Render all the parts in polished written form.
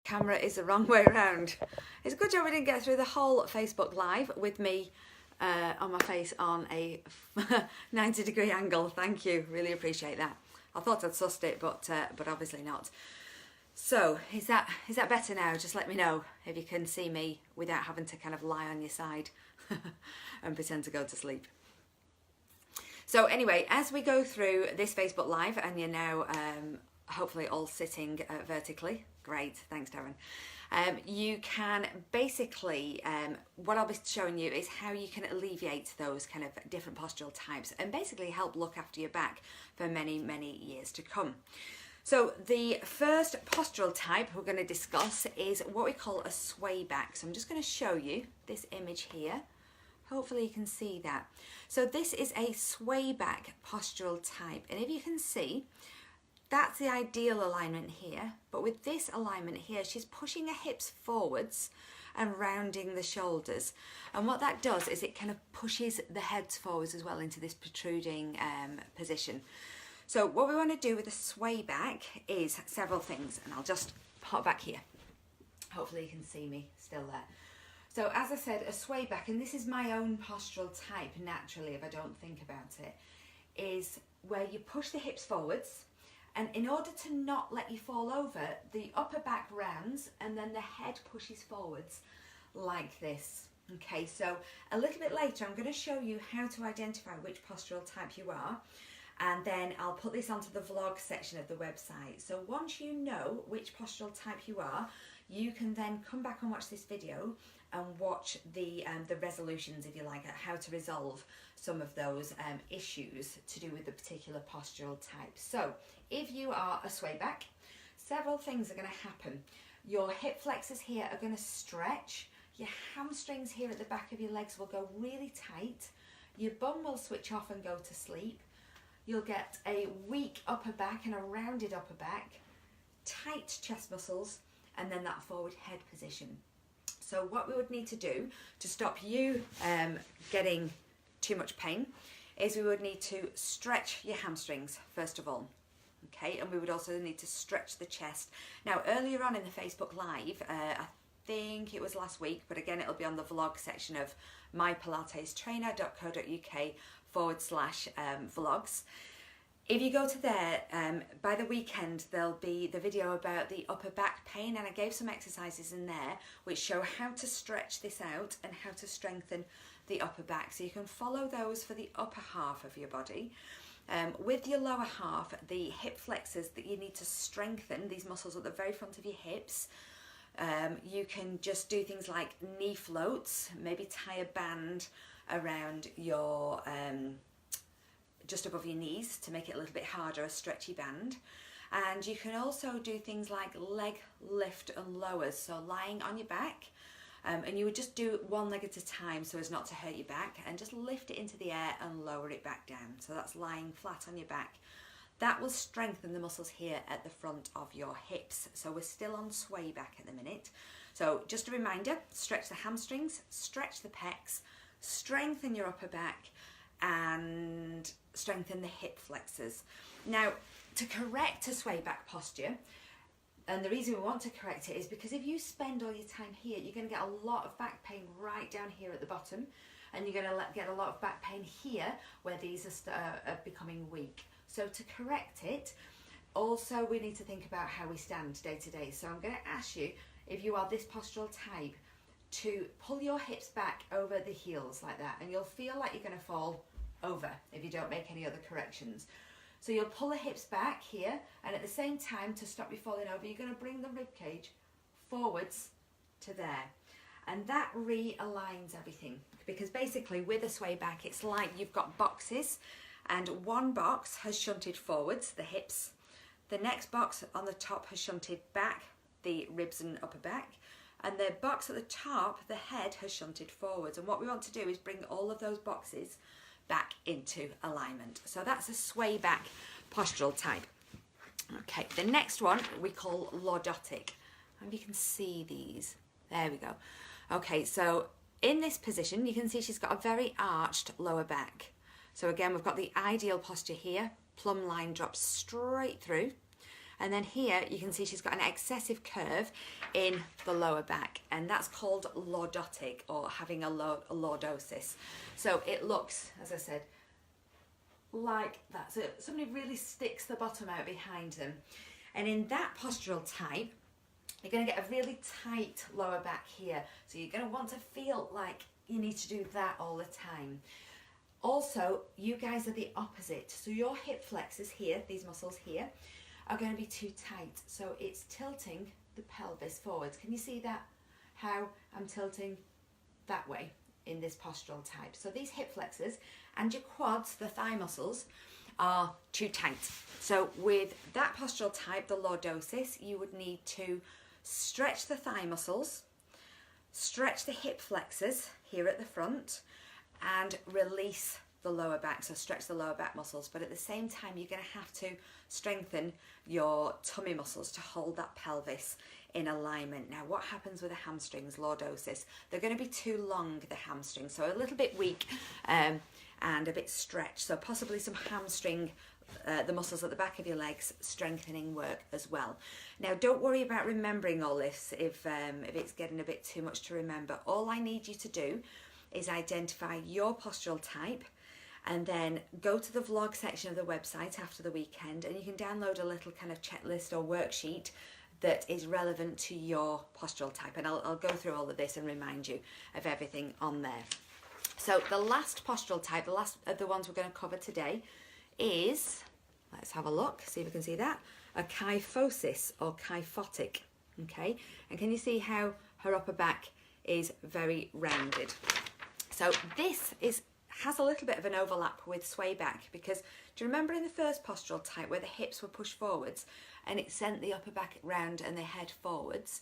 camera is the wrong way around. It's a good job we didn't get through the whole Facebook Live with me on my face on a 90-degree angle. Thank you, really appreciate that. I thought I'd sussed it, but obviously not. So is that better now? Just let me know if you can see me without having to kind of lie on your side and pretend to go to sleep. So anyway, as we go through this Facebook Live, and you're now hopefully all sitting vertically, great, thanks Darren. You can basically, what I'll be showing you is how you can alleviate those kind of different postural types and basically help look after your back for many, many years to come. So the first postural type we're going to discuss is what we call a sway back. So I'm just going to show you this image here. Hopefully you can see that. So this is a sway back postural type, and if you can see, that's the ideal alignment here, but with this alignment here, she's pushing her hips forwards and rounding the shoulders. And what that does is it kind of pushes the heads forwards as well into this protruding position. So what we want to do with a sway back is several things, and I'll just pop back here. Hopefully you can see me still there. So as I said, a sway back, and this is my own postural type naturally if I don't think about it, is where you push the hips forwards, and in order to not let you fall over, the upper back rounds and then the head pushes forwards like this. Okay, so a little bit later I'm going to show you how to identify which postural type you are, and then I'll put this onto the vlog section of the website. So once you know which postural type you are, you can then come back and watch this video and watch the resolutions, if you like, at how to resolve some of those issues to do with the particular postural type. So if you are a sway back, several things are going to happen. Your hip flexors here are going to stretch, your hamstrings here at the back of your legs will go really tight, your bum will switch off and go to sleep, you'll get a weak upper back and a rounded upper back, tight chest muscles, and then that forward head position. So what we would need to do to stop you getting too much pain is we would need to stretch your hamstrings first of all. Okay, and we would also need to stretch the chest. Now earlier on in the Facebook Live, I think it was last week, but again it'll be on the vlog section of mypilatestrainer.co.uk/vlogs. If you go to there, by the weekend there'll be the video about the upper back pain, and I gave some exercises in there which show how to stretch this out and how to strengthen the upper back. So you can follow those for the upper half of your body. With your lower half, the hip flexors that you need to strengthen, these muscles at the very front of your hips, you can just do things like knee floats, maybe tie a band around your just above your knees to make it a little bit harder, a stretchy band. And you can also do things like leg lift and lowers, so lying on your back, and you would just do one leg at a time so as not to hurt your back, and just lift it into the air and lower it back down. So that's lying flat on your back. That will strengthen the muscles here at the front of your hips. So we're still on sway back at the minute. So just a reminder, stretch the hamstrings, stretch the pecs, strengthen your upper back, and strengthen the hip flexors. Now, to correct a sway back posture, and the reason we want to correct it is because if you spend all your time here, you're going to get a lot of back pain right down here at the bottom, and you're going to get a lot of back pain here where these are becoming weak. So to correct it, also we need to think about how we stand day to day. So I'm going to ask you, if you are this postural type, to pull your hips back over the heels like that, and you'll feel like you're going to fall over if you don't make any other corrections. So you'll pull the hips back here, and at the same time, to stop you falling over, you're going to bring the rib cage forwards to there, and that realigns everything, because basically with a sway back it's like you've got boxes, and one box has shunted forwards, the hips, the next box on the top has shunted back, the ribs and upper back, and the box at the top, the head, has shunted forwards. And what we want to do is bring all of those boxes back into alignment. So that's a sway back postural type. Okay, the next one we call lordotic. And you can see these. There we go. Okay, so in this position, you can see she's got a very arched lower back. So again, we've got the ideal posture here. Plumb line drops straight through. And then here you can see she's got an excessive curve in the lower back, and that's called lordotic, or having a lordosis. So it looks, as I said, like that. So somebody really sticks the bottom out behind them. And in that postural type, you're going to get a really tight lower back here. So you're going to want to feel like you need to do that all the time. Also, you guys are the opposite. So your hip flexors here, these muscles here, are going to be too tight. So it's tilting the pelvis forwards. Can you see that? How I'm tilting that way in this postural type. So these hip flexors and your quads, the thigh muscles, are too tight. So with that postural type, the lordosis, you would need to stretch the thigh muscles, stretch the hip flexors here at the front, and release the lower back. So stretch the lower back muscles, but at the same time you're going to have to strengthen your tummy muscles to hold that pelvis in alignment. Now what happens with the hamstrings, lordosis? They're going to be too long, the hamstrings, so a little bit weak and a bit stretched. So possibly some hamstring, the muscles at the back of your legs, strengthening work as well. Now don't worry about remembering all this if it's getting a bit too much to remember. All I need you to do is identify your postural type, and then go to the vlog section of the website after the weekend, and you can download a little kind of checklist or worksheet that is relevant to your postural type, and I'll go through all of this and remind you of everything on there. So the last postural type, the last of the ones we're going to cover today is, let's have a look, see if we can see that, a kyphosis or kyphotic. Okay, and can you see how her upper back is very rounded? So this has a little bit of an overlap with sway back, because do you remember in the first postural type where the hips were pushed forwards and it sent the upper back round and the head forwards?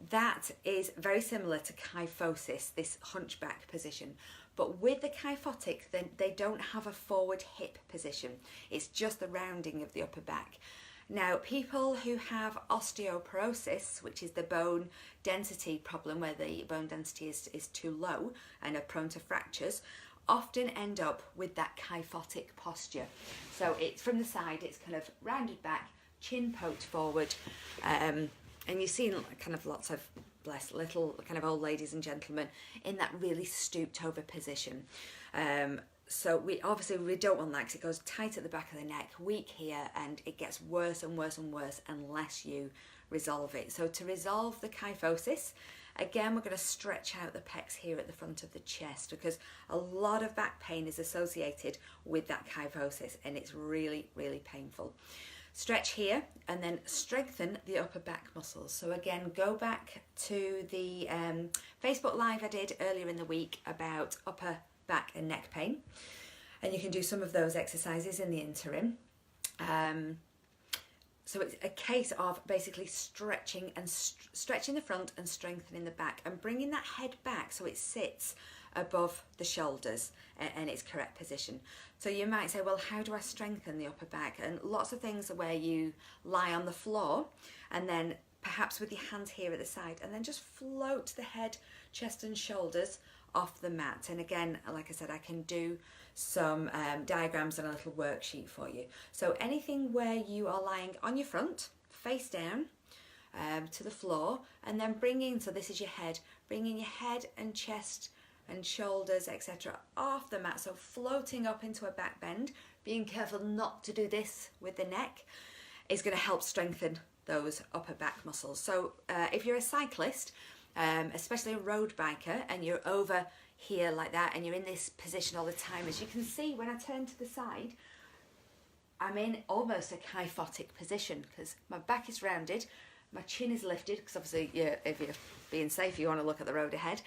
That is very similar to kyphosis, this hunchback position. But with the kyphotic, then they don't have a forward hip position. It's just the rounding of the upper back. Now, people who have osteoporosis, which is the bone density problem where the bone density is too low and are prone to fractures, often end up with that kyphotic posture. So it's from the side, it's kind of rounded back, chin poked forward, and you've seen kind of lots of little kind of old ladies and gentlemen in that really stooped over position. So we don't want that, because it goes tight at the back of the neck, weak here, and it gets worse and worse and worse unless you resolve it. So to resolve the kyphosis, again, we're going to stretch out the pecs here at the front of the chest, because a lot of back pain is associated with that kyphosis, and it's really, really painful. Stretch here and then strengthen the upper back muscles. So again, go back to the Facebook Live I did earlier in the week about upper back and neck pain, and you can do some of those exercises in the interim. So it's a case of basically stretching the front and strengthening the back, and bringing that head back so it sits above the shoulders and its correct position. So you might say, well, how do I strengthen the upper back? And lots of things are where you lie on the floor and then perhaps with your hands here at the side, and then just float the head, chest and shoulders off the mat. And again, like I said, I can do some diagrams and a little worksheet for you. So anything where you are lying on your front, face down to the floor, and then so this is your head, bringing your head and chest and shoulders, etc., off the mat, so floating up into a back bend. Being careful not to do this with the neck is going to help strengthen those upper back muscles. So if you're a cyclist, especially a road biker, and you're over here like that and you're in this position all the time, as you can see when I turn to the side, I'm in almost a kyphotic position because my back is rounded, my chin is lifted, because obviously if you're being safe you want to look at the road ahead.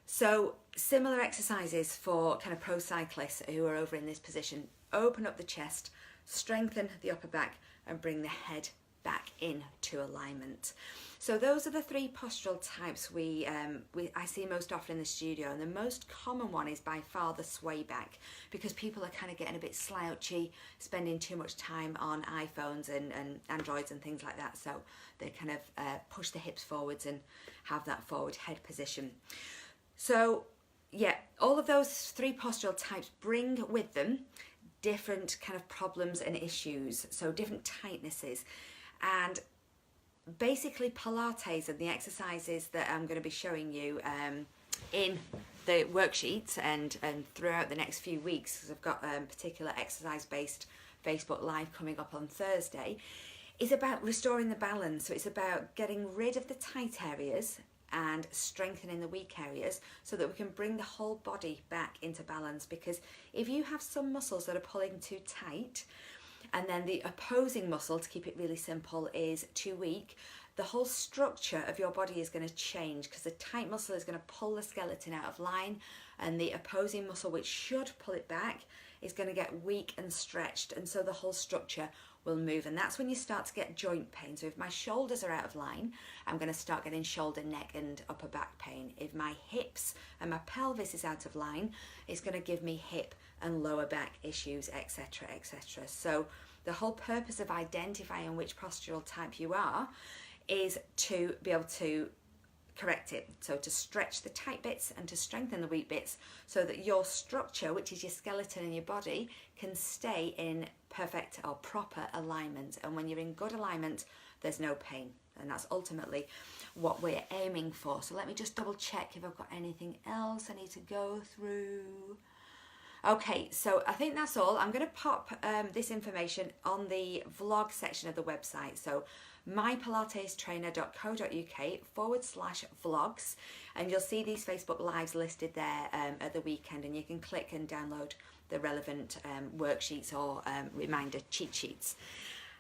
So similar exercises for kind of pro cyclists who are over in this position. Open up the chest, strengthen the upper back, and bring the head back into alignment. So those are the three postural types I see most often in the studio, and the most common one is by far the sway back, because people are kind of getting a bit slouchy, spending too much time on iPhones and Androids and things like that, so they kind of push the hips forwards and have that forward head position. So yeah, all of those three postural types bring with them different kind of problems and issues, so different tightnesses. And basically Pilates and the exercises that I'm going to be showing you in the worksheets and throughout the next few weeks, because I've got a particular exercise-based Facebook Live coming up on Thursday, is about restoring the balance. So it's about getting rid of the tight areas and strengthening the weak areas so that we can bring the whole body back into balance. Because if you have some muscles that are pulling too tight, and then the opposing muscle, to keep it really simple, is too weak, the whole structure of your body is going to change, because the tight muscle is going to pull the skeleton out of line, and the opposing muscle, which should pull it back, is going to get weak and stretched, and so the whole structure will move. And that's when you start to get joint pain. So if my shoulders are out of line, I'm going to start getting shoulder, neck and upper back pain. If my hips and my pelvis is out of line, it's going to give me hip and lower back issues, etc., etc. So the whole purpose of identifying which postural type you are is to be able to correct it. So to stretch the tight bits and to strengthen the weak bits so that your structure, which is your skeleton in your body, can stay in perfect or proper alignment. And when you're in good alignment, there's no pain. And that's ultimately what we're aiming for. So let me just double check if I've got anything else I need to go through. Okay, so I think that's all. I'm going to pop this information on the vlog section of the website. So mypilatestrainer.co.uk/vlogs, and you'll see these Facebook Lives listed there at the weekend, and you can click and download the relevant worksheets or reminder cheat sheets.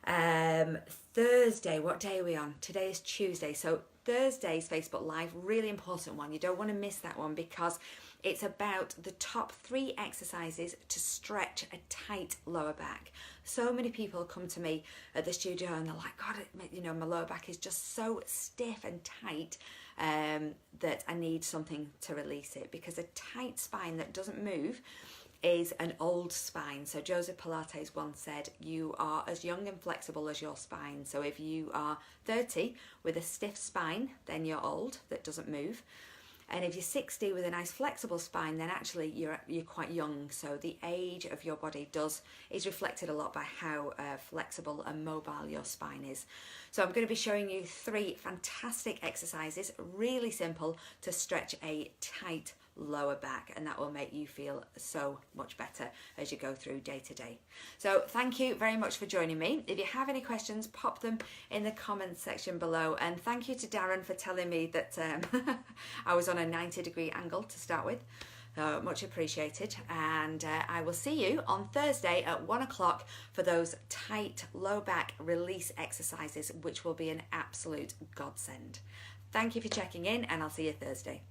Thursday, what day are we on? Today is Tuesday, so Thursday's Facebook Live, really important one. You don't want to miss that one, because it's about the top 3 exercises to stretch a tight lower back. So many people come to me at the studio and they're like, God, you know, my lower back is just so stiff and tight that I need something to release it, because a tight spine that doesn't move is an old spine. So Joseph Pilates once said, you are as young and flexible as your spine. So if you are 30 with a stiff spine, then you're old, that doesn't move. And if you're 60 with a nice flexible spine, then actually you're quite young. So the age of your body is reflected a lot by how flexible and mobile your spine is. So I'm going to be showing you 3 fantastic exercises, really simple, to stretch a tight lower back, and that will make you feel so much better as you go through day to day. So thank you very much for joining me. If you have any questions, pop them in the comments section below, and thank you to Darren for telling me that I was on a 90-degree angle to start with. Much appreciated, and I will see you on Thursday at 1 o'clock for those tight low back release exercises, which will be an absolute godsend. Thank you for checking in, and I'll see you Thursday.